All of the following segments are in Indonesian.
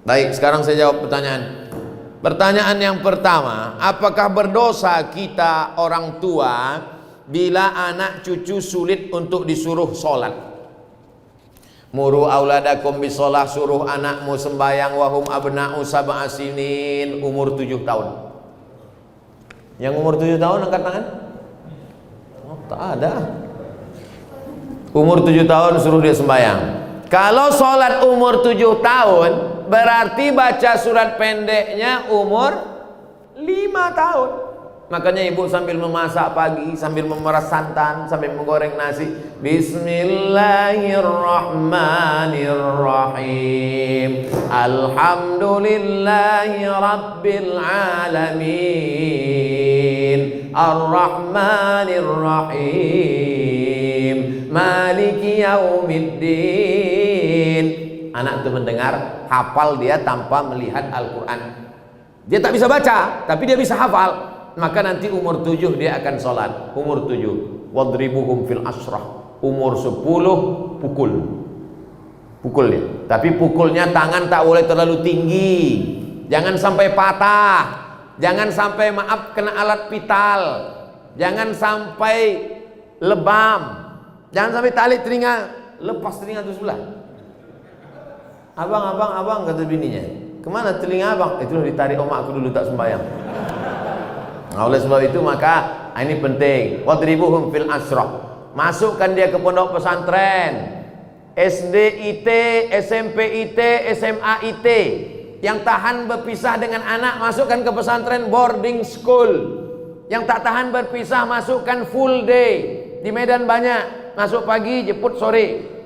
Baik, sekarang saya jawab pertanyaan. Pertanyaan yang pertama, apakah berdosa kita orang tua bila anak cucu sulit untuk disuruh sholat? Muru auladakum bisolah, suruh anakmu sembahyang wahum abna'u sab'a sinin, umur 7 tahun. Yang umur 7 tahun angkat tangan? Oh, tak ada. Umur 7 tahun suruh dia sembahyang. Kalau sholat umur 7 tahun, berarti baca surat pendeknya umur 5 tahun. Makanya ibu sambil memasak pagi, sambil memeras santan, sambil menggoreng nasi, Bismillahirrahmanirrahim, Alhamdulillahi Rabbil Alamin, Ar-Rahmanirrahim, Maliki Yaumiddin. Anak itu mendengar, hafal dia tanpa melihat Al-Quran. Dia tak bisa baca, tapi dia bisa hafal. Maka nanti umur 7 dia akan sholat. Umur 7, wadribuhum fil asrah. Umur 10 pukul. Pukul dia. Tapi pukulnya tangan tak boleh terlalu tinggi. Jangan sampai patah. Jangan sampai maaf kena alat vital. Jangan sampai lebam. Jangan sampai tali telinga, lepas telinga itu sebelah. Abang, kata bininya, kemana telinga abang? Itu ditarik omakku dulu tak sembahyang. Nah, oleh sebab itu maka ini penting. Wadribuhum fil asrah. Masukkan dia ke pondok pesantren, SD IT, SMP IT, SMA IT. Yang tahan berpisah dengan anak, masukkan ke pesantren boarding school. Yang tak tahan berpisah, masukkan full day. Di Medan banyak, masuk pagi, jemput sore.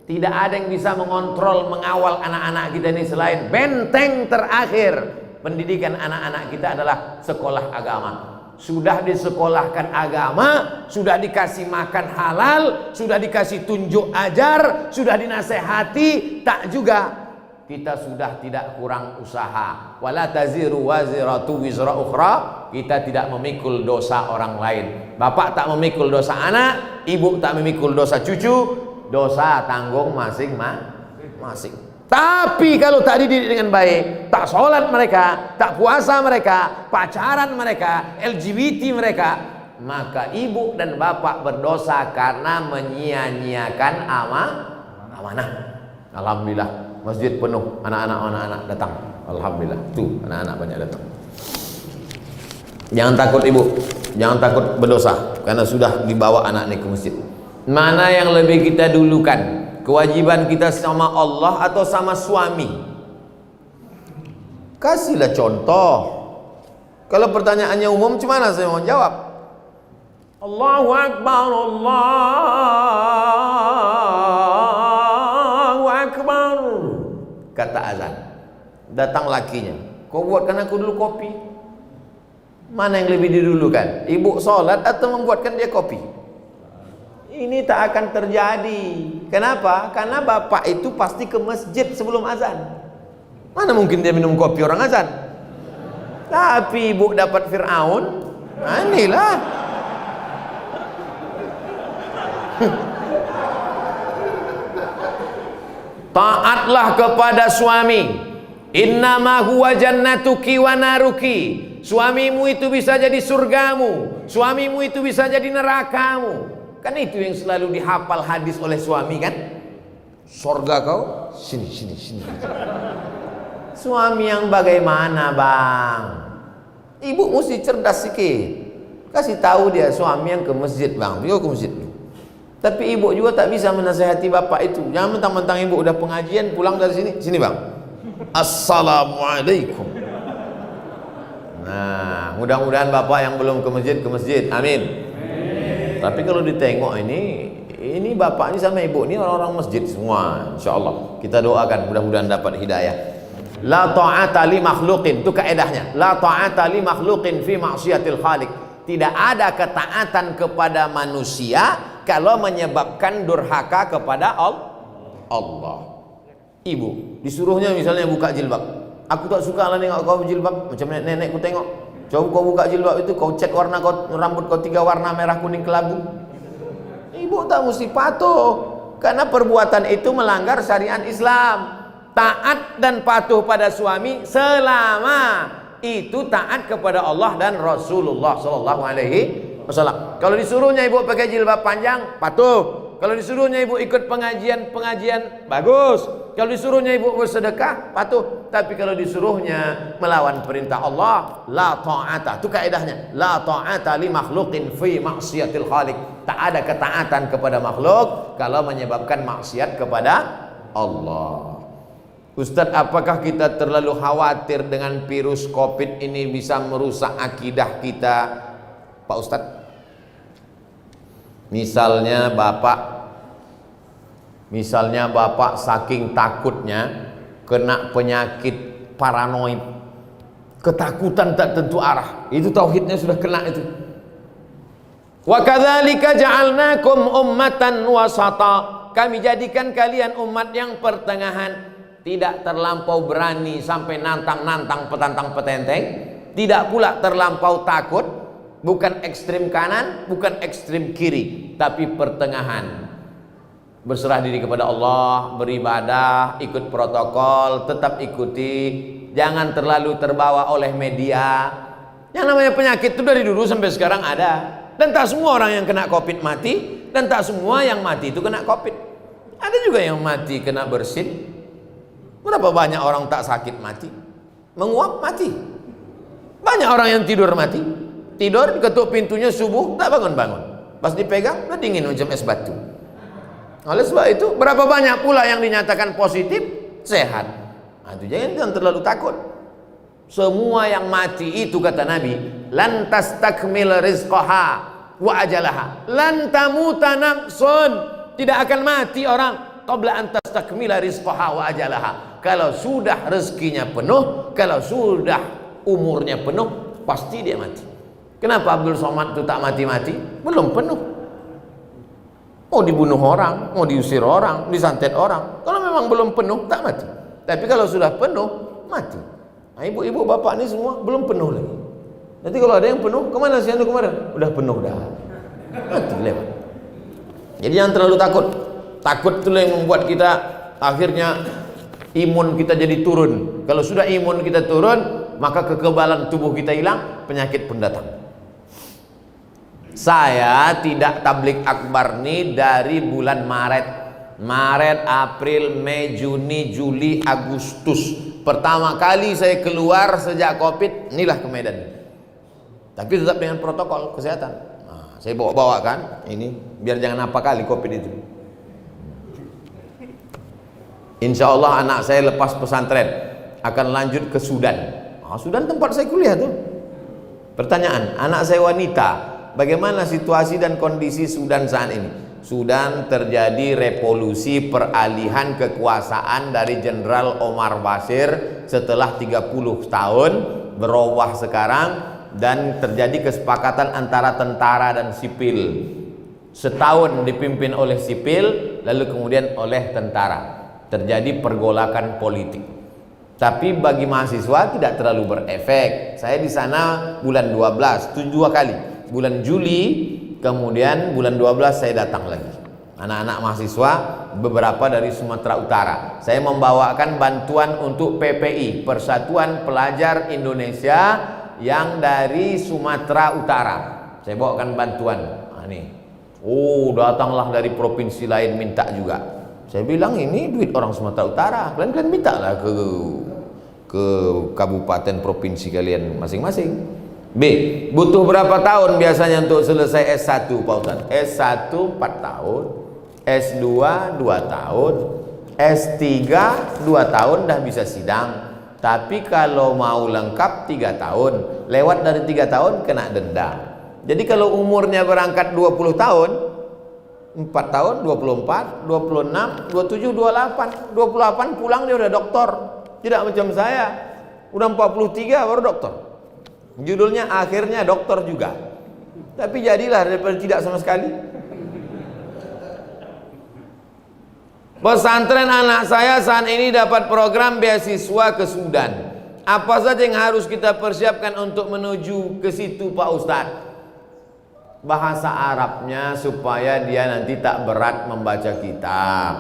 Tidak ada yang bisa mengontrol, mengawal anak-anak kita ini selain benteng terakhir pendidikan anak-anak kita adalah sekolah agama. Sudah disekolahkan agama, sudah dikasih makan halal, sudah dikasih tunjuk ajar, sudah dinasehati, tak juga kita sudah tidak kurang usaha. Wala taziru waziratu wizra ukhra. Kita tidak memikul dosa orang lain. Bapak tak memikul dosa anak, ibu tak memikul dosa cucu. Dosa tanggung masing-masing. Tapi kalau tak dididik dengan baik, tak sholat mereka, tak puasa mereka, pacaran mereka, LGBT mereka, maka ibu dan bapak berdosa karena menyia-nyiakan amanah. Alhamdulillah, masjid penuh, anak-anak datang. Alhamdulillah, tuh anak-anak banyak datang. Jangan takut ibu, jangan takut berdosa karena sudah dibawa anak ini ke masjid. Mana yang lebih kita dulukan? Kewajiban kita sama Allah atau sama suami? Kasihlah contoh. Kalau pertanyaannya umum, gimana saya mau jawab? Allahu Akbar, Allahu Akbar, kata azan. Datang lakinya, kau buatkan aku dulu kopi. Mana yang lebih didulukan? Ibu sholat atau membuatkan dia kopi? Ini tak akan terjadi. Kenapa? Karena bapak itu pasti ke masjid sebelum azan. Mana mungkin dia minum kopi orang azan? Tapi ibu dapat Fir'aun, inilah. Taatlah kepada suami. Innama huwa jannatuki wa naruki. Suamimu itu bisa jadi surgamu, suamimu itu bisa jadi nerakamu. Kan itu yang selalu dihafal hadis oleh suami kan? Surga kau, sini. Suami yang bagaimana bang? Ibu mesti cerdas sikit. Kasih tahu dia suami yang ke masjid bang, dia ke masjid. Tapi ibu juga tak bisa menasihati bapak itu. Jangan mentang-mentang ibu udah pengajian pulang dari sini bang. Assalamualaikum. Nah, mudah-mudahan bapak yang belum ke masjid, amin. Tapi kalau ditengok ini bapak ini sama ibu ini orang-orang masjid semua, insyaallah. Kita doakan mudah-mudahan dapat hidayah. La ta'ata li makhluqin, itu kaedahnya. La ta'ata li makhluqin fi ma'siyatil khaliq. Tidak ada ketaatan kepada manusia kalau menyebabkan durhaka kepada Allah. Ibu disuruhnya misalnya buka jilbab. Aku tak suka lah tengok kau berjilbab, macam nenek-nenekku tengok. Coba kau buka jilbab itu, kau cat warna kau, rambut kau 3 warna, merah, kuning, kelabu. Ibu tak mesti patuh, karena perbuatan itu melanggar syariat Islam. taat dan patuh pada suami selama itu taat kepada Allah dan Rasulullah sallallahu alaihi wasallam. Kalau disuruhnya ibu pakai jilbab panjang, patuh. Kalau disuruhnya ibu ikut pengajian, bagus. Kalau disuruhnya ibu bersedekah, patuh. Tapi kalau disuruhnya melawan perintah Allah, la ta'ata. Itu kaidahnya. La ta'ata li makhluqin fi maksiatil khaliq. Tak ada ketaatan kepada makhluk kalau menyebabkan maksiat kepada Allah. Ustadz, apakah kita terlalu khawatir dengan virus COVID ini bisa merusak akidah kita, Pak Ustadz? Misalnya bapak saking takutnya kena penyakit paranoid, ketakutan tak tentu arah, itu tauhidnya sudah kena itu. Wa kadzalika ja'alnakum ummatan wasata, kami jadikan kalian umat yang pertengahan, tidak terlampau berani sampai nantang-nantang petantang petenteng, tidak pula terlampau takut, bukan ekstrim kanan, bukan ekstrim kiri, tapi pertengahan. Berserah diri kepada Allah, beribadah, ikut protokol, tetap ikuti, jangan terlalu terbawa oleh media. Yang namanya penyakit itu dari dulu sampai sekarang ada, dan tak semua orang yang kena COVID mati, dan tak semua yang mati itu kena COVID. Ada juga yang mati kena bersin. Berapa banyak orang tak sakit mati, menguap mati. Banyak orang yang tidur mati, tidur ketuk pintunya subuh tak bangun-bangun, pas dipegang udah dingin macam es batu. Oleh sebab itu berapa banyak pula yang dinyatakan positif sehat. Nah, itu jangan terlalu takut. Semua yang mati itu kata Nabi, lan tastakmil rizqaha wa ajalaha, lan tamuta nafsun, tidak akan mati orang qabla an tastakmila rizqaha wa ajalaha. Kalau sudah rezekinya penuh, kalau sudah umurnya penuh, pasti dia mati. Kenapa Abdul Somad itu tak mati-mati? Belum penuh. Mau dibunuh orang, mau diusir orang, disantet orang. Kalau memang belum penuh, tak mati. Tapi kalau sudah penuh, mati. Nah, ibu-ibu, bapak ini semua belum penuh lagi. Nanti kalau ada yang penuh, kemana sih anda kemarin? Udah penuh dah. Mati lewat. Jadi jangan terlalu takut. Takut itu yang membuat kita akhirnya imun kita jadi turun. Kalau sudah imun kita turun, maka kekebalan tubuh kita hilang, penyakit pun datang. Saya tidak tablik akbar nih dari bulan Maret, April, Mei, Juni, Juli, Agustus. Pertama kali saya keluar sejak COVID, inilah ke Medan. Tapi tetap dengan protokol kesehatan. Nah, saya bawa-bawa kan ini biar jangan apa kali COVID itu. Insya Allah anak saya lepas pesantren akan lanjut ke Sudan. Nah, Sudan tempat saya kuliah tuh. Pertanyaan, anak saya wanita, bagaimana situasi dan kondisi Sudan saat ini? Sudan terjadi revolusi peralihan kekuasaan dari Jenderal Omar Bashir setelah 30 tahun berubah sekarang, dan terjadi kesepakatan antara tentara dan sipil. Setahun dipimpin oleh sipil, lalu kemudian oleh tentara. Terjadi pergolakan politik. Tapi bagi mahasiswa tidak terlalu berefek. Saya di sana bulan 12, 2 kali. Bulan Juli, kemudian bulan 12 saya datang lagi. Anak-anak mahasiswa beberapa dari Sumatera Utara. Saya membawakan bantuan untuk PPI, Persatuan Pelajar Indonesia yang dari Sumatera Utara. Saya bawakan bantuan. Nah, nih. Oh, datanglah dari provinsi lain minta juga. Saya bilang ini duit orang Sumatera Utara. Kalian mintalah ke kabupaten provinsi kalian masing-masing. B, butuh berapa tahun biasanya untuk selesai S1 Pak Ustaz? S1 4 tahun, S2 2 tahun, S3 2 tahun dah bisa sidang. Tapi kalau mau lengkap 3 tahun, lewat dari 3 tahun kena denda. Jadi kalau umurnya berangkat 20 tahun, 4 tahun, 24, 26, 27, 28 28 pulang dia udah doktor. Tidak macam saya, udah 43 baru doktor. Judulnya akhirnya doktor juga. Tapi jadilah daripada tidak sama sekali. Pesantren anak saya saat ini dapat program beasiswa ke Sudan. Apa saja yang harus kita persiapkan untuk menuju ke situ Pak Ustadz? Bahasa Arabnya supaya dia nanti tak berat membaca kitab.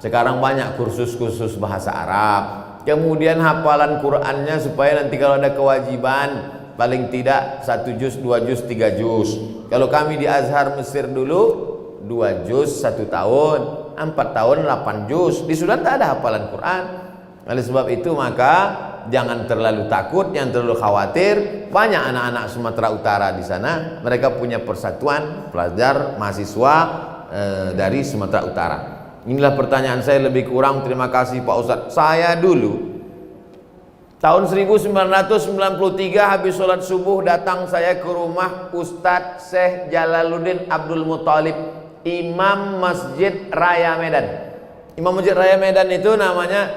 Sekarang banyak kursus-kursus bahasa Arab. Kemudian hafalan Qur'annya supaya nanti kalau ada kewajiban paling tidak 1 juz, 2 juz, 3 juz. Kalau kami di Azhar Mesir dulu 2 juz 1 tahun, 4 tahun 8 juz. Di Sudan tak ada hafalan Quran. Oleh sebab itu maka jangan terlalu takut, jangan terlalu khawatir. Banyak anak-anak Sumatera Utara di sana, mereka punya persatuan pelajar mahasiswa dari Sumatera Utara. Inilah pertanyaan saya lebih kurang. Terima kasih Pak Ustadz. Saya dulu tahun 1993 habis sholat subuh datang saya ke rumah Ustadz Syekh Jalaluddin Abdul Muthalib, Imam Masjid Raya Medan. Imam Masjid Raya Medan itu namanya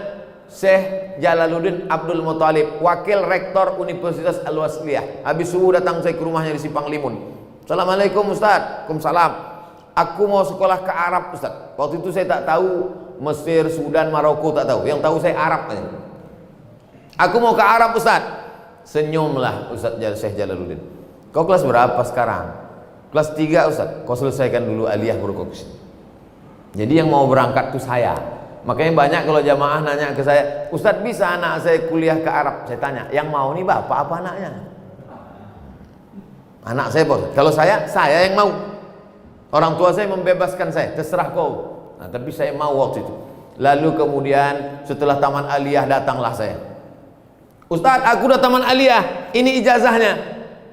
Syekh Jalaluddin Abdul Muthalib, Wakil Rektor Universitas Al-Wasliyah. Habis subuh datang saya ke rumahnya di Simpang Limun. Assalamualaikum Ustadz. Waalaikumsalam. Aku mau sekolah ke Arab Ustadz. Waktu itu saya tak tahu Mesir, Sudan, Maroko, tak tahu. Yang tahu saya Arab aja. Aku mau ke Arab Ustadz. Senyumlah Ustadz Syekh Jalaluddin. Kau kelas berapa sekarang? Kelas 3 Ustadz. Kau selesaikan dulu aliyah baru kau kesini. Jadi yang mau berangkat itu saya. Makanya banyak kalau jamaah nanya ke saya, Ustadz bisa anak saya kuliah ke Arab? Saya tanya, yang mau nih bapak apa anaknya? Anak saya Pak. Kalau saya yang mau. Orang tua saya membebaskan saya, terserah kau. Nah, tapi saya mau waktu itu. Lalu kemudian setelah taman aliyah datanglah saya. Ustadz, aku udah taman aliyah, ini ijazahnya.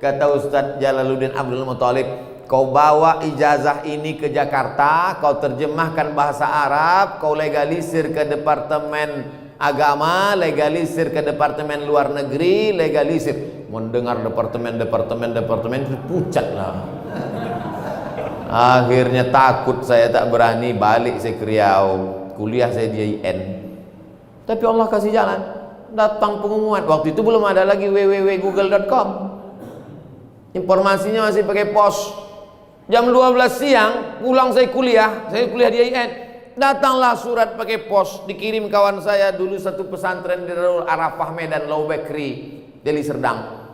Kata Ustadz Jalaluddin Abdul Muthalib, kau bawa ijazah ini ke Jakarta, kau terjemahkan bahasa Arab, kau legalisir ke Departemen Agama, legalisir ke Departemen Luar Negeri, legalisir. Mendengar departemen itu pucat lah. Akhirnya takut saya, tak berani balik saya ke Riau. Kuliah saya di IN. Tapi Allah kasih jalan. Datang pengumuman. Waktu itu belum ada lagi www.google.com. Informasinya masih pakai pos. Jam 12 siang pulang saya kuliah di IN. Datanglah surat pakai pos, dikirim kawan saya dulu satu pesantren di Darul Arafah Medan, Lau Bekri, Deli Serdang.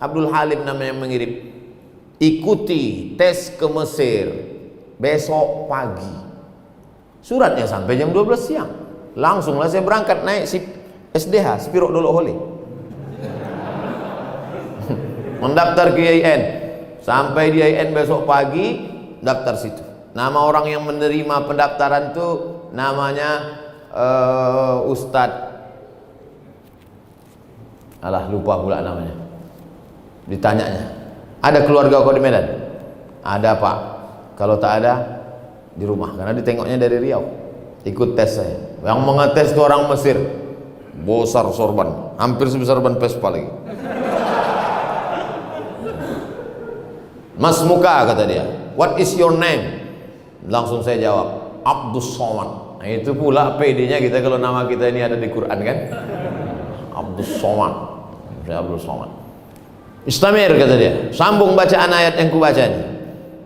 Abdul Halim namanya yang mengirim. Ikuti tes ke Mesir besok pagi. Suratnya sampai jam 12 siang. Langsunglah saya berangkat naik SDH, Spiro Dolo Hole. Mendaftar ke IAIN. Sampai di IAIN besok pagi, daftar situ. Nama orang yang menerima pendaftaran itu namanya Ustadz. Alah, lupa pula namanya. Ditanyanya, ada keluarga kau di Medan? Ada Pak. Kalau tak ada, di rumah. Karena ditengoknya dari Riau. Ikut tes saya. Yang mengetes itu orang Mesir. Besar sorban, hampir sebesar ban Vespa lagi. Mas Muka kata dia, what is your name? Langsung saya jawab, Abdus Somad. Nah, itu pula PD-nya kita kalau nama kita ini ada di Quran kan. Abdus Somad. Saya Abdus Somad. Istamir kata dia, sambung bacaan ayat yang kubaca ini.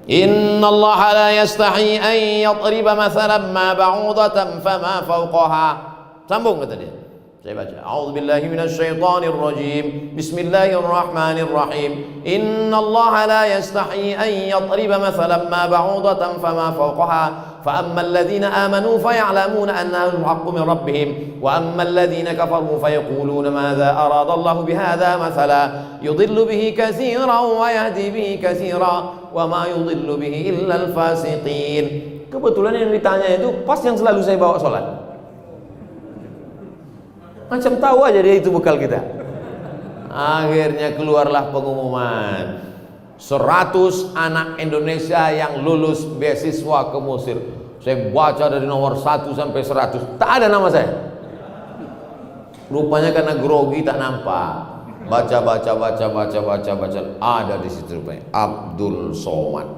Innallaha la yastahi an yadriba mathalan ma ba'udatan fama fawqaha. Sambung kata dia. Saya baca. A'udzubillahi minasyaitonir rajim. Bismillahirrahmanirrahim. Innallaha la yastahi an yadriba mathalan ma ba'udatan fama fawqaha. فأما الذين آمنوا فيعلمون أنه الحق من ربهم وأما الذين كفروا فيقولون ماذا أراد الله بهذا مثلا يضل به كثيرا ويهدي به كثيرا وما يضل به إلا الفاسقين. Kebetulan yang ditanya itu pas yang selalu saya bawa sholat. Macam tahu aja dia itu bekal kita. Akhirnya keluarlah pengumuman 100 anak Indonesia yang lulus beasiswa ke Mesir. Saya baca dari nomor 1 sampai 100, tak ada nama saya. Rupanya karena grogi tak nampak. Baca, ada di situ rupanya Abdul Somad.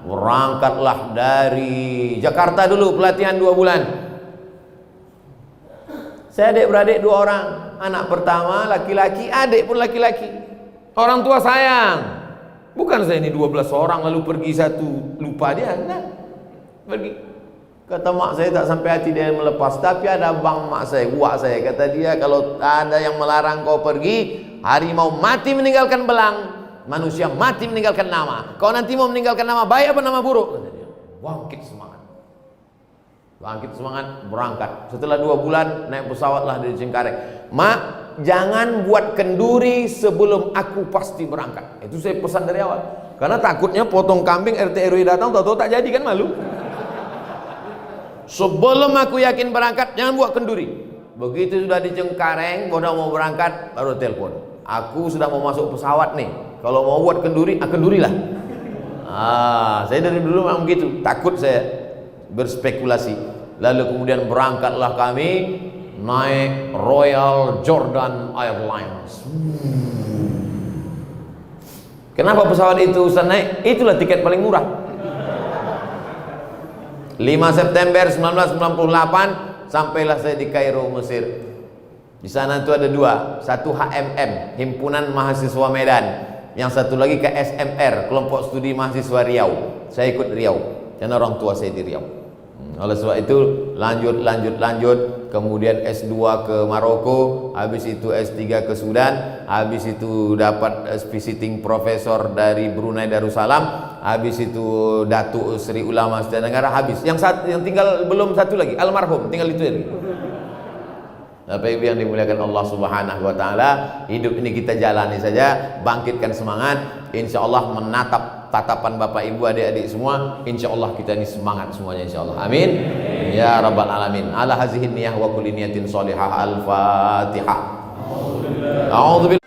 Berangkatlah dari Jakarta dulu, pelatihan 2 bulan. Saya adik-beradik 2 orang. Anak pertama laki-laki, adik pun laki-laki. Orang tua sayang. Bukan saya ini 12 orang lalu pergi satu lupa dia. Nah, pergi. Kata mak saya tak sampai hati dia melepas. Tapi ada bang mak saya, uak saya. Kata dia, kalau ada yang melarang kau pergi, harimau mati meninggalkan belang, manusia mati meninggalkan nama. Kau nanti mau meninggalkan nama baik apa nama buruk? Kata dia. Bangkit semangat. Bangkit semangat, berangkat. Setelah 2 bulan naik pesawat lah dari Cengkareng. Mak, jangan buat kenduri sebelum aku pasti berangkat. Itu saya pesan dari awal. Karena takutnya potong kambing RT RW datang, tahu-tahu tak jadi, kan malu. Sebelum aku yakin berangkat, jangan buat kenduri. Begitu sudah di Cengkareng, udah mau berangkat, baru telepon. Aku sudah mau masuk pesawat nih. Kalau mau buat kenduri, kendurilah. Saya dari dulu memang begitu. Takut saya berspekulasi. Lalu kemudian berangkatlah kami naik Royal Jordan Airlines. Kenapa pesawat itu Ustaz naik? Itulah tiket paling murah. 5 September 1998 sampailah saya di Kairo, Mesir. Di sana itu ada 2, satu HMM, Himpunan Mahasiswa Medan, yang satu lagi ke SMR, Kelompok Studi Mahasiswa Riau. Saya ikut Riau, karena orang tua saya di Riau. Oleh sebab itu lanjut, kemudian S2 ke Maroko, habis itu S3 ke Sudan, habis itu dapat visiting profesor dari Brunei Darussalam, habis itu Datuk Seri Ulama Setia Negara, habis. Yang tinggal belum satu lagi, almarhum, tinggal itu lagi. Bapak Ibu yang dimuliakan Allah Subhanahu wa taala, hidup ini kita jalani saja, bangkitkan semangat, insyaallah menatap tatapan Bapak Ibu, adik-adik semua, insyaallah kita ini semangat semuanya insyaallah. Amin. Ya rabbal alamin. Ala hazihi niyah wa kulli niyatin shalihah. Al-Fatihah. A'udzu